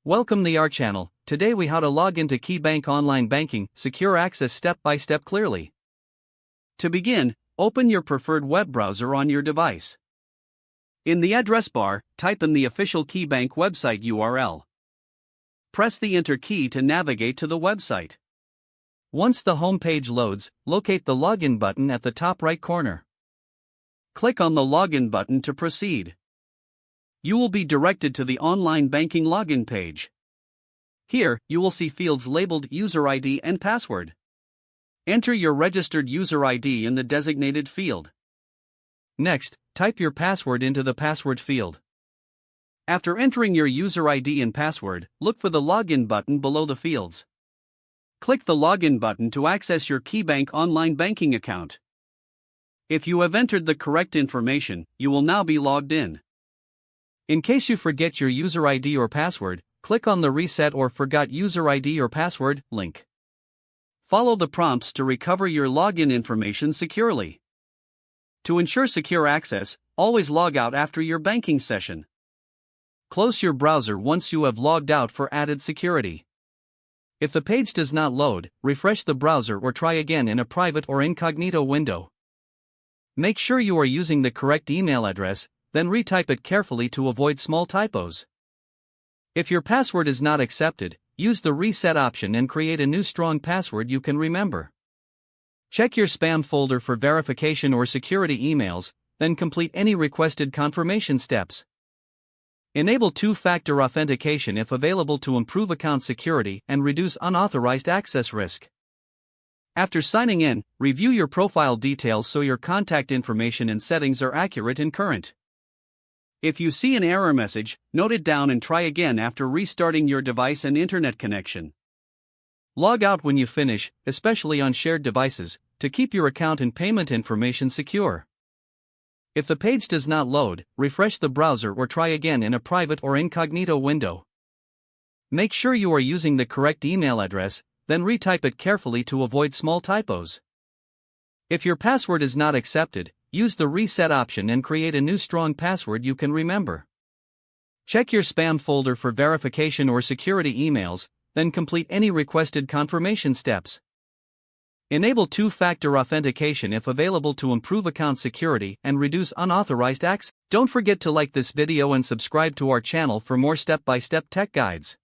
Welcome to our channel. Today we how to log into KeyBank online banking, secure access step by step clearly. To begin, open your preferred web browser on your device. In the address bar, type in the official KeyBank website URL. Press the Enter key to navigate to the website. Once the home page loads, locate the Login button at the top right corner. Click on the Login button to proceed. You will be directed to the online banking login page. Here, you will see fields labeled User ID and Password. Enter your registered user ID in the designated field. Next, type your password into the password field. After entering your user ID and password, look for the Login button below the fields. Click the Login button to access your KeyBank online banking account. If you have entered the correct information, you will now be logged in. In case you forget your user ID or password, click on the Reset or Forgot User ID or Password link. Follow the prompts to recover your login information securely. To ensure secure access, always log out after your banking session. Close your browser once you have logged out for added security. If the page does not load, refresh the browser or try again in a private or incognito window. Make sure you are using the correct email address, then retype it carefully to avoid small typos. If your password is not accepted, use the reset option and create a new strong password you can remember. Check your spam folder for verification or security emails, then complete any requested confirmation steps. Enable two-factor authentication if available to improve account security and reduce unauthorized access risk. After signing in, review your profile details so your contact information and settings are accurate and current. If you see an error message, note it down and try again after restarting your device and internet connection. Log out when you finish, especially on shared devices, to keep your account and payment information secure. If the page does not load, refresh the browser or try again in a private or incognito window. Make sure you are using the correct email address, then retype it carefully to avoid small typos. If your password is not accepted, use the reset option and create a new strong password you can remember. Check your spam folder for verification or security emails, then complete any requested confirmation steps. Enable two-factor authentication if available to improve account security and reduce unauthorized access. Don't forget to like this video and subscribe to our channel for more step-by-step tech guides.